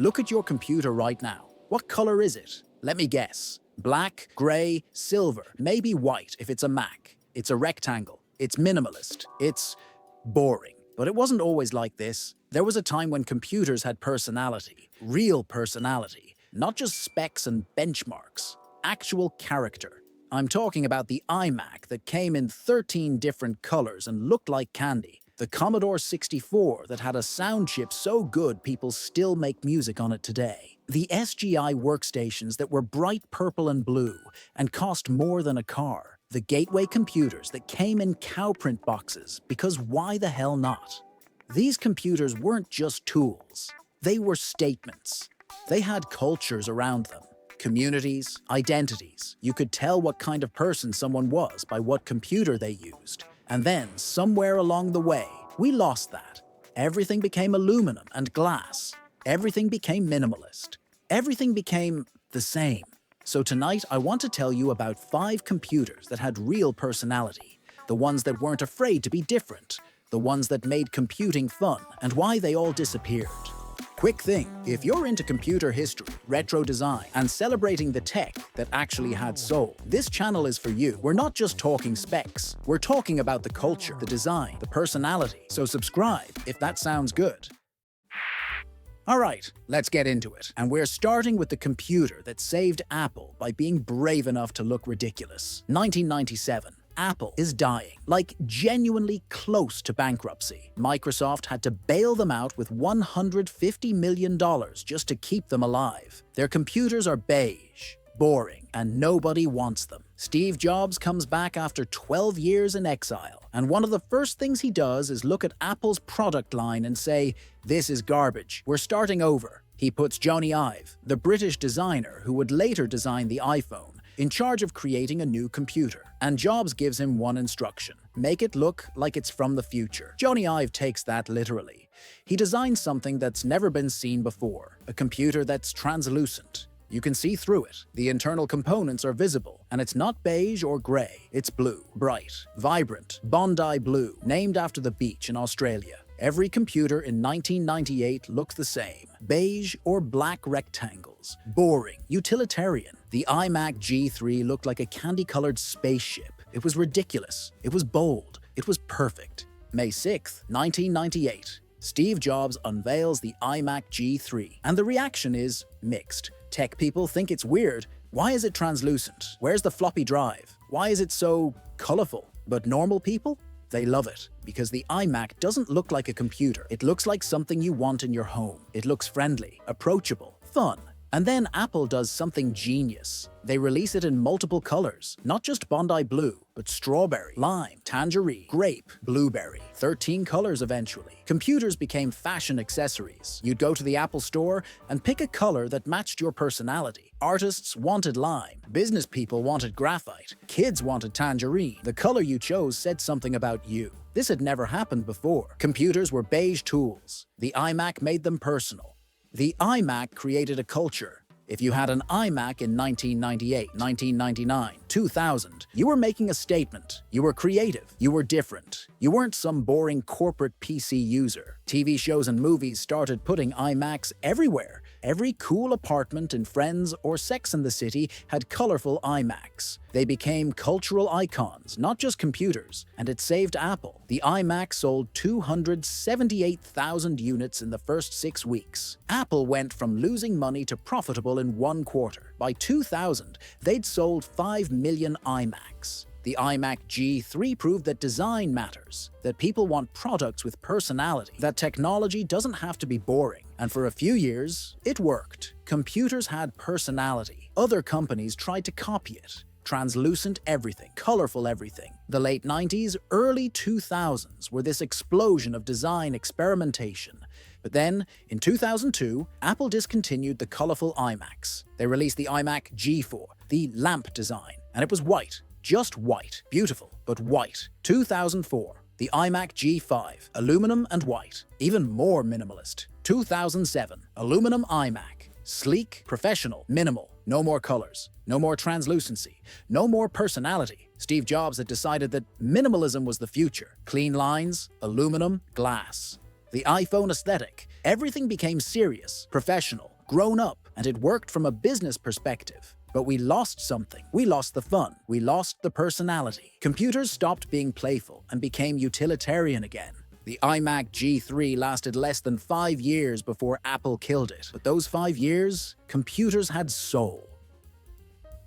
Look at your computer right now. What color is it? Let me guess. Black, gray, silver, maybe white if it's a Mac. It's a rectangle. It's minimalist. It's boring. But it wasn't always like this. There was a time when computers had personality, real personality, not just specs and benchmarks, actual character. I'm talking about the iMac that came in 13 different colors and looked like candy. The Commodore 64 that had a sound chip so good people still make music on it today. The SGI workstations that were bright purple and blue and cost more than a car. The gateway computers that came in cowprint boxes, because why the hell not? These computers weren't just tools. They were statements. They had cultures around them. Communities, identities. You could tell what kind of person someone was by what computer they used. And then, somewhere along the way, we lost that. Everything became aluminum and glass. Everything became minimalist. Everything became the same. So tonight, I want to tell you about 5 computers that had real personality, the ones that weren't afraid to be different, the ones that made computing fun, and why they all disappeared. Quick thing, if you're into computer history, retro design, and celebrating the tech that actually had soul, this channel is for you. We're not just talking specs, we're talking about the culture, the design, the personality. So subscribe if that sounds good. Alright, let's get into it. And we're starting with the computer that saved Apple by being brave enough to look ridiculous. 1997. Apple is dying, like genuinely close to bankruptcy. Microsoft had to bail them out with $150 million just to keep them alive. Their computers are beige, boring, and nobody wants them. Steve Jobs comes back after 12 years in exile, and one of the first things he does is look at Apple's product line and say, "This is garbage. We're starting over." He puts Jony Ive, the British designer who would later design the iPhone, in charge of creating a new computer. And Jobs gives him one instruction: make it look like it's from the future. Jony Ive takes that literally. He designs something that's never been seen before, a computer that's translucent. You can see through it. The internal components are visible, and it's not beige or gray. It's blue, bright, vibrant, Bondi blue, named after the beach in Australia. Every computer in 1998 looked the same. Beige or black rectangles. Boring, utilitarian. The iMac G3 looked like a candy-colored spaceship. It was ridiculous. It was bold. It was perfect. May 6th, 1998. Steve Jobs unveils the iMac G3, and the reaction is mixed. Tech people think it's weird. Why is it translucent? Where's the floppy drive? Why is it so colorful? But normal people? They love it, because the iMac doesn't look like a computer. It looks like something you want in your home. It looks friendly, approachable, fun. And then Apple does something genius. They release it in multiple colors, not just Bondi blue, but strawberry, lime, tangerine, grape, blueberry. 13 colors eventually. Computers became fashion accessories. You'd go to the Apple store and pick a color that matched your personality. Artists wanted lime. Business people wanted graphite. Kids wanted tangerine. The color you chose said something about you. This had never happened before. Computers were beige tools. The iMac made them personal. The iMac created a culture. If you had an iMac in 1998, 1999, 2000, you were making a statement. You were creative. You were different. You weren't some boring corporate PC user. TV shows and movies started putting iMacs everywhere. Every cool apartment in Friends or Sex and the City had colorful iMacs. They became cultural icons, not just computers, and it saved Apple. The iMac sold 278,000 units in the first 6 weeks. Apple went from losing money to profitable in 1 quarter. By 2000, they'd sold 5 million iMacs. The iMac G3 proved that design matters, that people want products with personality, that technology doesn't have to be boring. And for a few years, it worked. Computers had personality. Other companies tried to copy it. Translucent everything, colorful everything. The late 90s, early 2000s were this explosion of design experimentation. But then, in 2002, Apple discontinued the colorful iMacs. They released the iMac G4, the lamp design, and it was white. Just white. Beautiful, but white. 2004, the iMac G5, aluminum and white. Even more minimalist. 2007, aluminum iMac. Sleek, professional, minimal. No more colors. No more translucency. No more personality. Steve Jobs had decided that minimalism was the future. Clean lines, aluminum, glass. The iPhone aesthetic. Everything became serious, professional, grown up, and it worked from a business perspective. But we lost something. We lost the fun. We lost the personality. Computers stopped being playful and became utilitarian again. The iMac G3 lasted less than 5 years before Apple killed it. But those 5 years, computers had soul.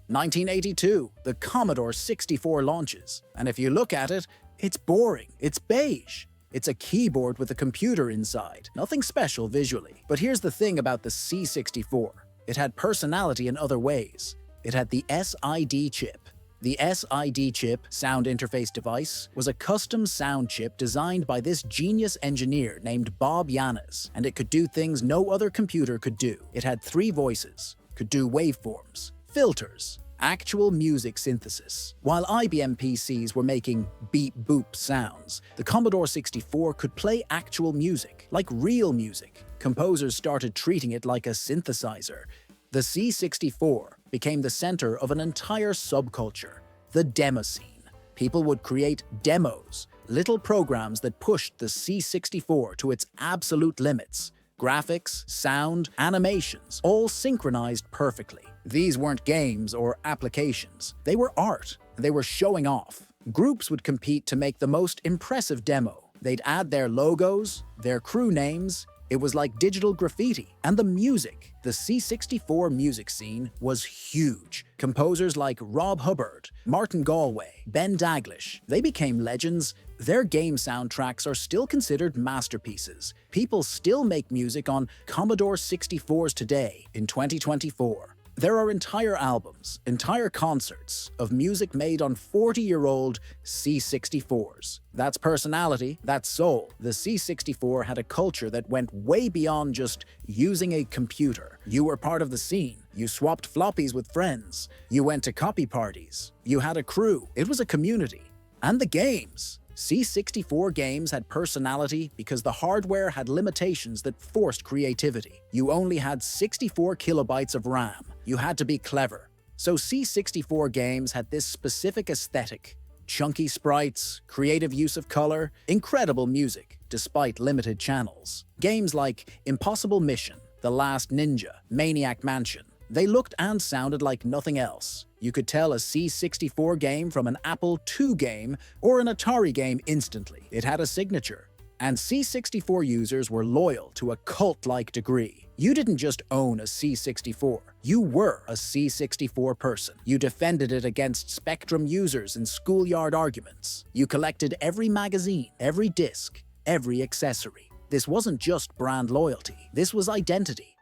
1982, the Commodore 64 launches. And if you look at it, it's boring. It's beige. It's a keyboard with a computer inside. Nothing special visually. But here's the thing about the C64. It had personality in other ways. It had the SID chip. The SID chip, sound interface device, was a custom sound chip designed by this genius engineer named Bob Yanes, and it could do things no other computer could do. It had 3 voices, could do waveforms, filters, actual music synthesis. While IBM PCs were making beep-boop sounds, the Commodore 64 could play actual music, like real music. Composers started treating it like a synthesizer. The C64 became the center of an entire subculture, the demo scene. People would create demos, little programs that pushed the C64 to its absolute limits. Graphics, sound, animations, all synchronized perfectly. These weren't games or applications. They were art. They were showing off. Groups would compete to make the most impressive demo. They'd add their logos, their crew names. It was like digital graffiti. And the music. The C64 music scene was huge. Composers like Rob Hubbard, Martin Galway, Ben Daglish, they became legends. Their game soundtracks are still considered masterpieces. People still make music on Commodore 64s today in 2024. There are entire albums, entire concerts of music made on 40-year-old C64s. That's personality, that's soul. The C64 had a culture that went way beyond just using a computer. You were part of the scene. You swapped floppies with friends. You went to copy parties. You had a crew. It was a community. And the games. C64 games had personality because the hardware had limitations that forced creativity. You only had 64 kilobytes of RAM. You had to be clever. So C64 games had this specific aesthetic. Chunky sprites, creative use of color, incredible music, despite limited channels. Games like Impossible Mission, The Last Ninja, Maniac Mansion. They looked and sounded like nothing else. You could tell a C64 game from an Apple II game or an Atari game instantly. It had a signature. And C64 users were loyal to a cult-like degree. You didn't just own a C64. You were a C64 person. You defended it against Spectrum users in schoolyard arguments. You collected every magazine, every disc, every accessory. This wasn't just brand loyalty. This was identity.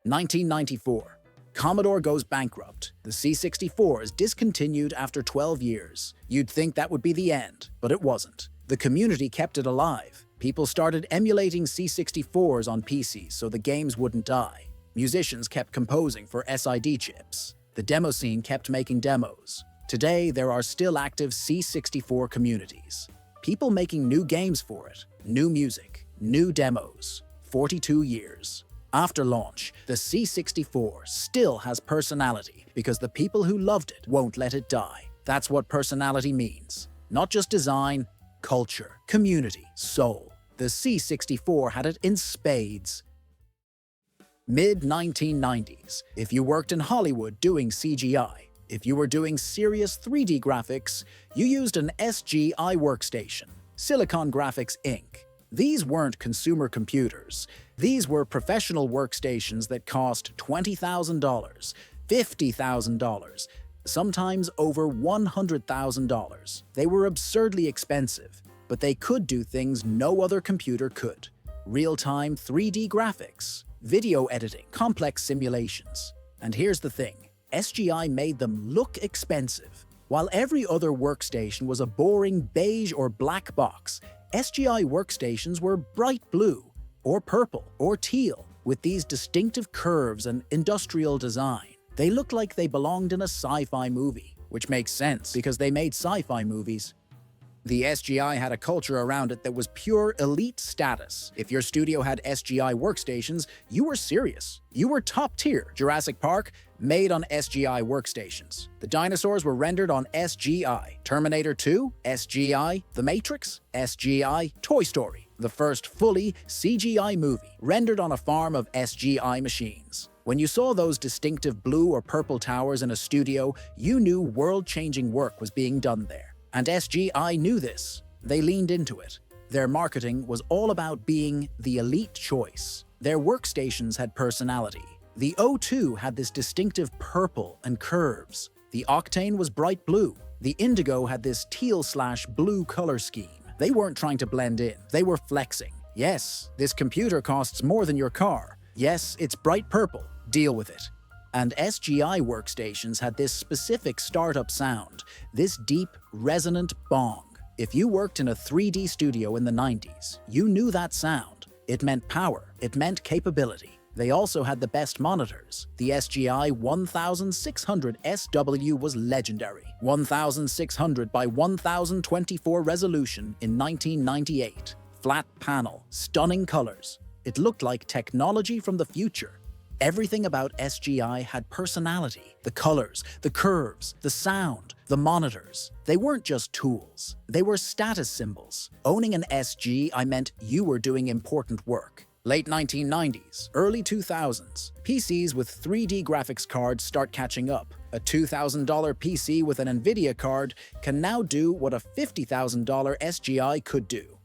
1994. Commodore goes bankrupt. The C64 is discontinued after 12 years. You'd think that would be the end, but it wasn't. The community kept it alive. People started emulating C64s on PCs so the games wouldn't die. Musicians kept composing for SID chips. The demo scene kept making demos. Today, there are still active C64 communities. People making new games for it, new music, new demos. 42 years. After launch, the C64 still has personality because the people who loved it won't let it die. That's what personality means. Not just design, culture, community, soul. The C64 had it in spades. Mid-1990s, if you worked in Hollywood doing CGI, if you were doing serious 3D graphics, you used an SGI workstation, Silicon Graphics Inc. These weren't consumer computers. These were professional workstations that cost $20,000, $50,000, sometimes over $100,000. They were absurdly expensive, but they could do things no other computer could. Real-time 3D graphics, video editing, complex simulations. And here's the thing, SGI made them look expensive. While every other workstation was a boring beige or black box, SGI workstations were bright blue, or purple, or teal, with these distinctive curves and industrial design. They looked like they belonged in a sci-fi movie, which makes sense because they made sci-fi movies. The SGI had a culture around it that was pure elite status. If your studio had SGI workstations, you were serious. You were top tier. Jurassic Park, made on SGI workstations. The dinosaurs were rendered on SGI. Terminator 2, SGI. The Matrix, SGI. Toy Story, the first fully CGI movie, rendered on a farm of SGI machines. When you saw those distinctive blue or purple towers in a studio, you knew world-changing work was being done there. And SGI knew this. They leaned into it. Their marketing was all about being the elite choice. Their workstations had personality. The O2 had this distinctive purple and curves. The Octane was bright blue. The Indigo had this teal/blue color scheme. They weren't trying to blend in, they were flexing. Yes, this computer costs more than your car. Yes, it's bright purple. Deal with it. And SGI workstations had this specific startup sound, this deep, resonant bong. If you worked in a 3D studio in the 90s, you knew that sound. It meant power, it meant capability. They also had the best monitors. The SGI 1600 SW was legendary. 1600 by 1024 resolution in 1998. Flat panel, stunning colors. It looked like technology from the future. Everything about SGI had personality. The colors, the curves, the sound, the monitors. They weren't just tools. They were status symbols. Owning an SG meant you were doing important work. Late 1990s, early 2000s, PCs with 3D graphics cards start catching up. A $2,000 PC with an NVIDIA card can now do what a $50,000 SGI could do.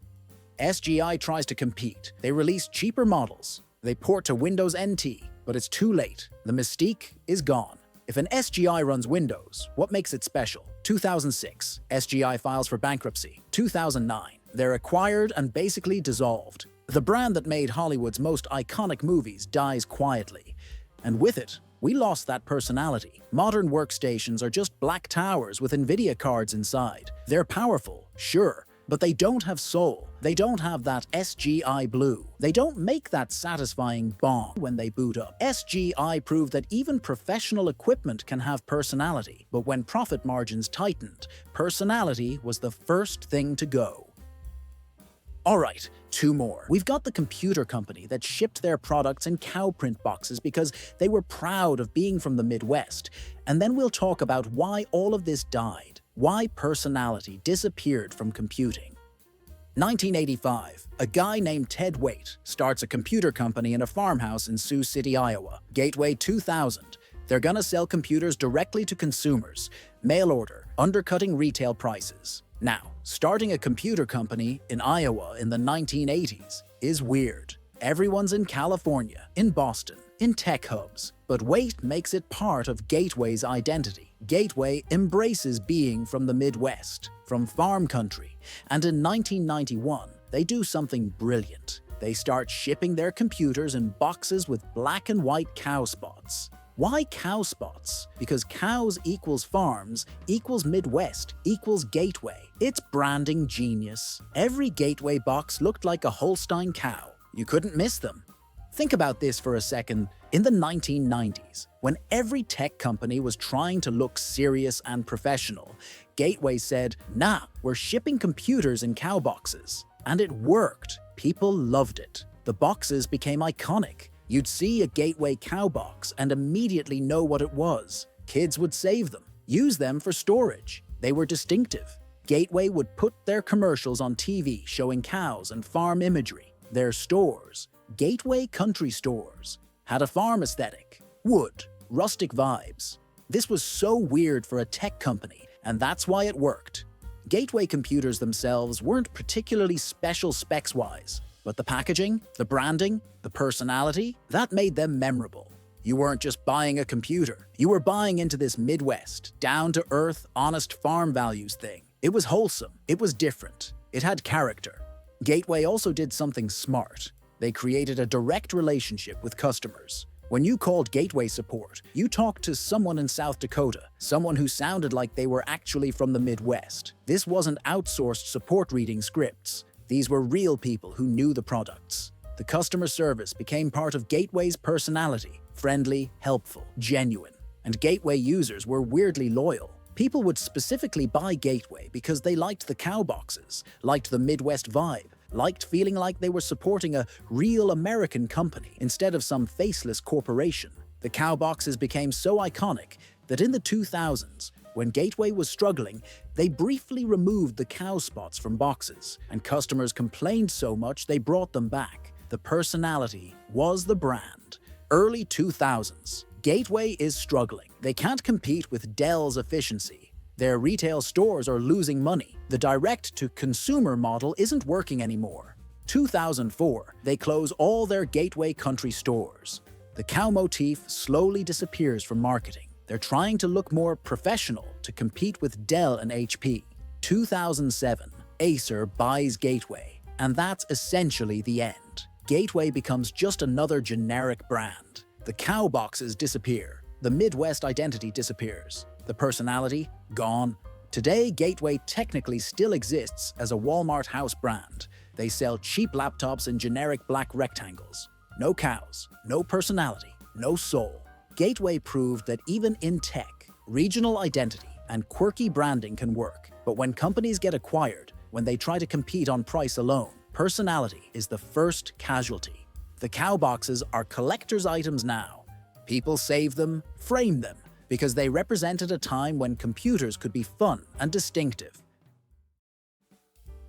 SGI tries to compete. They release cheaper models. They port to Windows NT, but it's too late. The mystique is gone. If an SGI runs Windows, what makes it special? 2006, SGI files for bankruptcy. 2009, they're acquired and basically dissolved. The brand that made Hollywood's most iconic movies dies quietly. And with it, we lost that personality. Modern workstations are just black towers with NVIDIA cards inside. They're powerful, sure, but they don't have soul. They don't have that SGI blue. They don't make that satisfying bong when they boot up. SGI proved that even professional equipment can have personality, but when profit margins tightened, personality was the first thing to go. Alright, two more. We've got the computer company that shipped their products in cow print boxes because they were proud of being from the Midwest. And then we'll talk about why all of this died, why personality disappeared from computing. 1985, a guy named Ted Waite starts a computer company in a farmhouse in Sioux City, Iowa. Gateway 2000. They're gonna sell computers directly to consumers, mail order, undercutting retail prices. Now, starting a computer company in Iowa in the 1980s is weird. Everyone's in California, in Boston, in tech hubs, but Waite makes it part of Gateway's identity. Gateway embraces being from the Midwest, from farm country, and in 1991, they do something brilliant. They start shipping their computers in boxes with black and white cow spots. Why cow spots? Because cows equals farms equals Midwest equals Gateway. It's branding genius. Every Gateway box looked like a Holstein cow. You couldn't miss them. Think about this for a second. In the 1990s, when every tech company was trying to look serious and professional, Gateway said, "Nah, we're shipping computers in cow boxes." And it worked. People loved it. The boxes became iconic. You'd see a Gateway cow box and immediately know what it was. Kids would save them, use them for storage. They were distinctive. Gateway would put their commercials on TV showing cows and farm imagery. Their stores, Gateway Country Stores, had a farm aesthetic, wood, rustic vibes. This was so weird for a tech company, and that's why it worked. Gateway computers themselves weren't particularly special specs-wise, but the packaging, the branding, the personality, that made them memorable. You weren't just buying a computer. You were buying into this Midwest, down-to-earth, honest farm values thing. It was wholesome. It was different. It had character. Gateway also did something smart. They created a direct relationship with customers. When you called Gateway support, you talked to someone in South Dakota, someone who sounded like they were actually from the Midwest. This wasn't outsourced support reading scripts. These were real people who knew the products. The customer service became part of Gateway's personality, friendly, helpful, genuine. And Gateway users were weirdly loyal. People would specifically buy Gateway because they liked the cow boxes, liked the Midwest vibe, liked feeling like they were supporting a real American company instead of some faceless corporation. The cow boxes became so iconic that in the 2000s, when Gateway was struggling, they briefly removed the cow spots from boxes, and customers complained so much they brought them back. The personality was the brand. Early 2000s. Gateway is struggling. They can't compete with Dell's efficiency. Their retail stores are losing money. The direct-to-consumer model isn't working anymore. 2004, they close all their Gateway country stores. The cow motif slowly disappears from marketing. They're trying to look more professional to compete with Dell and HP. 2007, Acer buys Gateway, and that's essentially the end. Gateway becomes just another generic brand. The cow boxes disappear. The Midwest identity disappears. The personality, gone. Today, Gateway technically still exists as a Walmart house brand. They sell cheap laptops in generic black rectangles. No cows, no personality, no soul. Gateway proved that even in tech, regional identity and quirky branding can work. But when companies get acquired, when they try to compete on price alone, personality is the first casualty. The cow boxes are collector's items now. People save them, frame them, because they represented a time when computers could be fun and distinctive.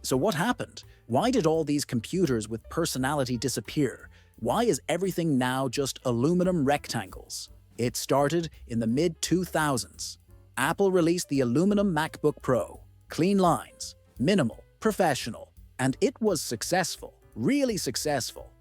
So what happened? Why did all these computers with personality disappear? Why is everything now just aluminum rectangles? It started in the mid-2000s. Apple released the aluminum MacBook Pro. Clean lines, minimal, professional, and it was successful, really successful.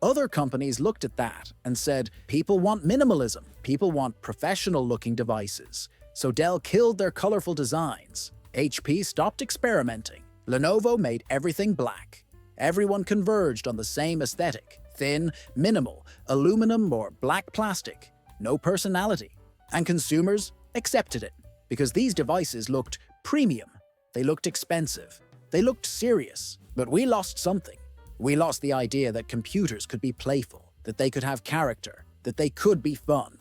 Other companies looked at that and said, people want minimalism, people want professional-looking devices. So Dell killed their colorful designs. HP stopped experimenting. Lenovo made everything black. Everyone converged on the same aesthetic: thin, minimal, aluminum or black plastic, no personality. And consumers accepted it because these devices looked premium. They looked expensive. They looked serious. But we lost something. We lost the idea that computers could be playful, that they could have character, that they could be fun.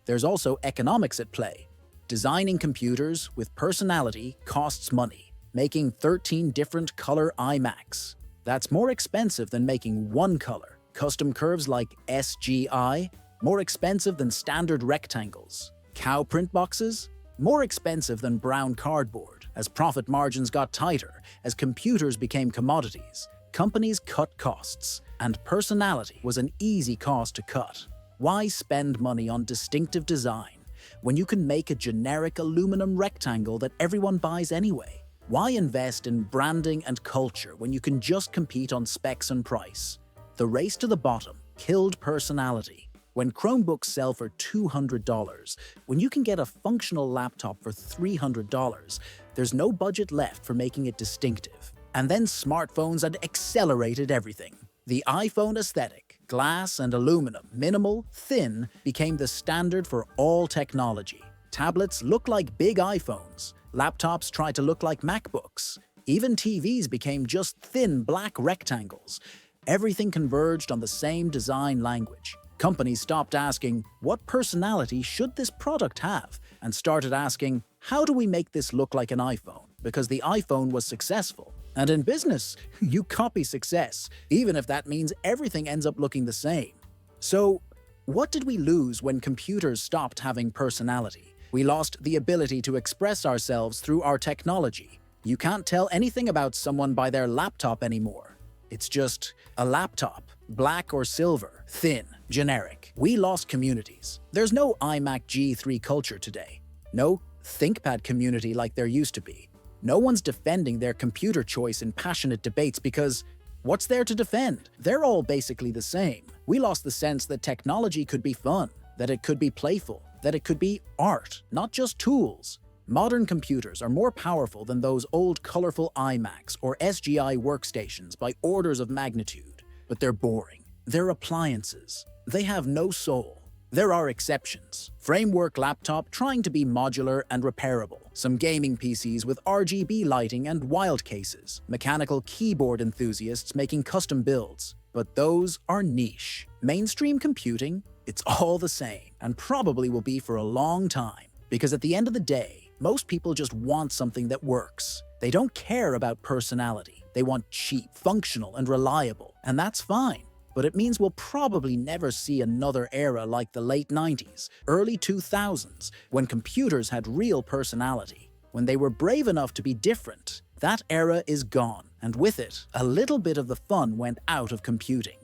There's also economics at play. Designing computers with personality costs money. Making 13 different color iMacs. That's more expensive than making one color. Custom curves like SGI, more expensive than standard rectangles. Cow print boxes, more expensive than brown cardboard. As profit margins got tighter, as computers became commodities, companies cut costs, and personality was an easy cost to cut. Why spend money on distinctive design when you can make a generic aluminum rectangle that everyone buys anyway? Why invest in branding and culture when you can just compete on specs and price? The race to the bottom killed personality. When Chromebooks sell for $200, when you can get a functional laptop for $300, there's no budget left for making it distinctive. And then smartphones had accelerated everything. The iPhone aesthetic, glass and aluminum, minimal, thin, became the standard for all technology. Tablets look like big iPhones. Laptops tried to look like MacBooks. Even TVs became just thin black rectangles. Everything converged on the same design language. Companies stopped asking, what personality should this product have? And started asking, how do we make this look like an iPhone? Because the iPhone was successful. And in business, you copy success, even if that means everything ends up looking the same. So, what did we lose when computers stopped having personality? We lost the ability to express ourselves through our technology. You can't tell anything about someone by their laptop anymore. It's just a laptop, black or silver, thin, generic. We lost communities. There's no iMac G3 culture today. No ThinkPad community like there used to be. No one's defending their computer choice in passionate debates because what's there to defend? They're all basically the same. We lost the sense that technology could be fun, that it could be playful, that it could be art, not just tools. Modern computers are more powerful than those old colorful iMacs or SGI workstations by orders of magnitude. But they're boring. They're appliances. They have no soul. There are exceptions. Framework laptop trying to be modular and repairable. Some gaming PCs with RGB lighting and wild cases. Mechanical keyboard enthusiasts making custom builds. But those are niche. Mainstream computing, it's all the same, and probably will be for a long time. Because at the end of the day, most people just want something that works. They don't care about personality. They want cheap, functional, and reliable. And that's fine. But it means we'll probably never see another era like the late 90s, early 2000s, when computers had real personality, when they were brave enough to be different. That era is gone, and with it, a little bit of the fun went out of computing.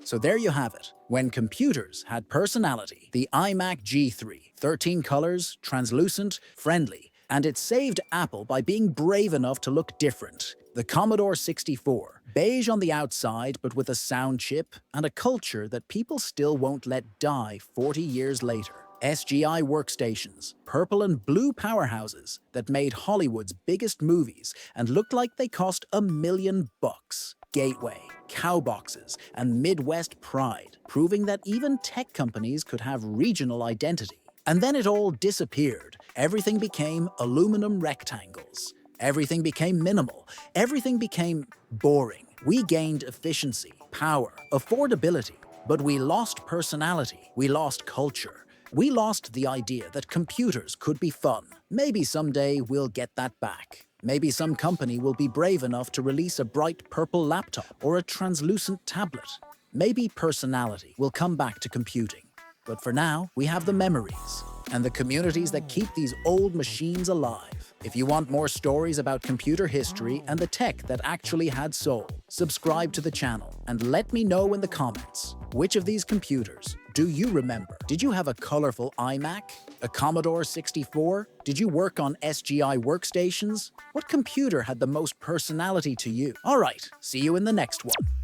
So there you have it. When computers had personality, the iMac G3, 13 colors, translucent, friendly, and it saved Apple by being brave enough to look different. The Commodore 64, beige on the outside but with a sound chip and a culture that people still won't let die 40 years later. SGI Workstations, purple and blue powerhouses that made Hollywood's biggest movies and looked like they cost $1 million. Gateway, cowboxes, and Midwest pride, proving that even tech companies could have regional identity. And then it all disappeared. Everything became aluminum rectangles. Everything became minimal. Everything became boring. We gained efficiency, power, affordability, but we lost personality. We lost culture. We lost the idea that computers could be fun. Maybe someday we'll get that back. Maybe some company will be brave enough to release a bright purple laptop or a translucent tablet. Maybe personality will come back to computing. But for now, we have the memories and the communities that keep these old machines alive. If you want more stories about computer history and the tech that actually had soul, subscribe to the channel and let me know in the comments, which of these computers do you remember? Did you have a colorful iMac? A Commodore 64? Did you work on SGI Workstations? What computer had the most personality to you? All right, see you in the next one.